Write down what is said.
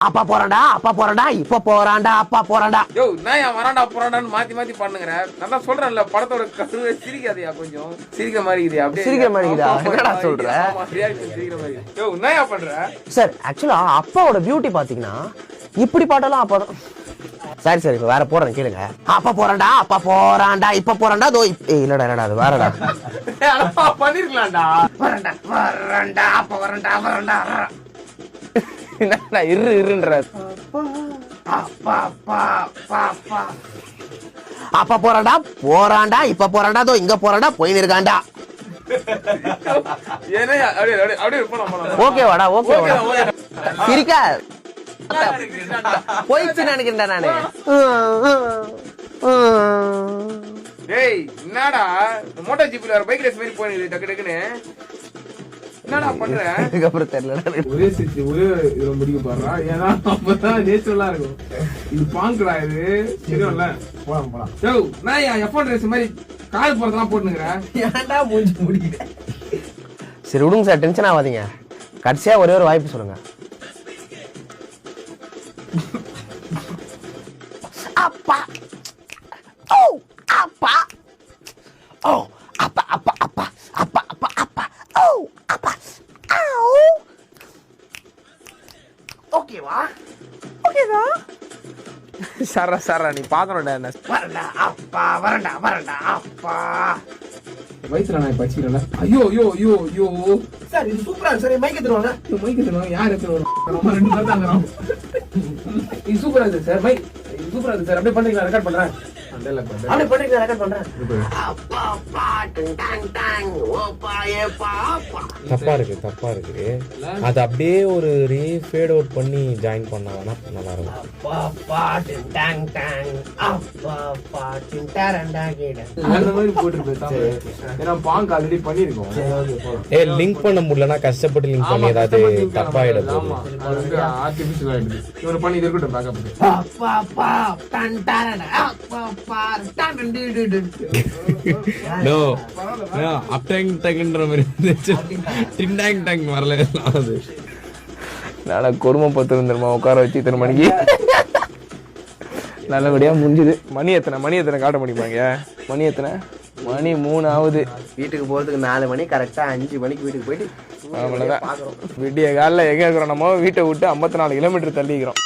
அப்பா போறான்டா இப்ப போறான்டா அப்பா போறான்டா. யோ நான் ஏன் வரான்டா போறான்டான்னு மாத்தி பண்ணுங்கற. நான் தான் சொல்றேன்ல படத்தோட கருவே சிரிக்காதயா, கொஞ்சம் சிரிக்க மாதிரி இருக்குதா? அப்படியே சிரிக்க மாதிரி இருக்குதா? என்னடா சொல்ற? ரியாக்ஷன் சிரிக்கிற மாதிரி. யோ நான் ஏன் பண்ற சார்? ஆக்சுவலா அப்பாவோட பியூட்டி பாத்தீங்கன்னா இப்படி பாட்டெல்லாம் அப்பா தான். சரி இப்ப வேற போறேன் கேளுங்க. அப்பா போறான்டா இப்ப போறான்டா. தோ இல்லடா அது வேறடா. பண்ணிருக்கலாம்டா. வரண்டா அப்பா வரண்டா. என்னடா இருன்ற. அப்பா போறான்டா இப்ப போறான்டா. தோ இங்க போறான்டா போயின்னு இருக்கான்டா. ஓகேவாடா ஓகேவாடா. சிரிக்க போயிடுச்சு நினைக்கிறேன்டா நானு. டேய் என்னடா மோட்டோ ஜிப்ல வர பைக் ரேஸ் மாதிரி போயிடுது டக்கு டக்குன்னு. என்னடா பண்ற? அதுக்கப்புறம் தெரியல. ஒரே சிட்டி ஒரே இத முடிக்க பாறா. ஏன்னா அப்பதான் நேச்சுரலா இருக்கும். இது பாங்கடா இது. சரியில்ல. போலாம். யோ நான் எஃப்1 ரேஸ் மாதிரி கால் போறதெல்லாம் போட்டுங்கற. ஏன்டா மூஞ்சி முடிக்கிற? சரி விடுங்க சார், டென்ஷன் ஆகாதீங்க. கடைசியா ஒரே ஒரு வாய்ப்பு சொல்லுங்க. அப்பா ஓ அப்பா ஓ அப்பா ஓ அப்பா ஓகேவா சரா நீ பாக்கணும்டா. என்ன வரண்டா அப்பா வயித்துல நான் பச்சிரல. ஐயோ சார் இது சூப்பரா இருக்கு சார். மைக் எடுத்துவாங்க. யார் எடுத்துவாங்க? நம்ம ரெண்டு பேர் தான் இருக்கோம். இது சூப்பரா இருக்கு சார். மைக் இது சூப்பரா இருக்கு சார். அப்படியே பண்றீங்களா? ரெக்கார்ட் பண்றேன். அப்படியே பண்றீங்களா? ரெக்கார்ட் பண்றேன். அப்பா டாங் ஓப்பா ஏப்பா. தப்பா இருக்கு. அது அப்படியே ஒரு ரீஃபேட் அவுட் பண்ணி ஜாயின் பண்ணா வேணா நல்லா இருக்கும். அப்பா டாங் அப்பா டிண்டரண்டா கேட. அந்த மாதிரி போட்டுருப்பேன். ஏன்னா பாங்க் ஆல்ரெடி பண்ணிருக்கோம். லிங்க் பண்ண முடியலனா கஷ்டப்பட்டு லிங்க் பண்ணி ஏதாவது தப்பாயிடும். ஆமா அது ஆர்டிஃபிஷியல் ஆயிடுது. இவர பண்ணி இருக்கட்டும் பேக்கப். அப்பா டண்டரண்டா அப்பா டண்டடி. நோ அப்டேங் டேங்ன்ற மாதிரி டிண்டாங் டேங் வரல. அது நாளை கொடுமை பத்து வந்துருமா உட்கார வச்சு இத்தனை மணிக்கு நல்லபடியா முடிஞ்சுது. மணி எத்தனை காட்ட முடியுமாங்க? மணி 3 ஆகுது. வீட்டுக்கு போறதுக்கு 4 மணி கரெக்டா 5 மணிக்கு வீட்டுக்கு போயிட்டு அவ்வளவுதான். விடிய காலில் எங்க இருக்கிறோம்? நம்ம வீட்டை விட்டு 54 கிலோமீட்டர் தள்ளிக்கிறோம்.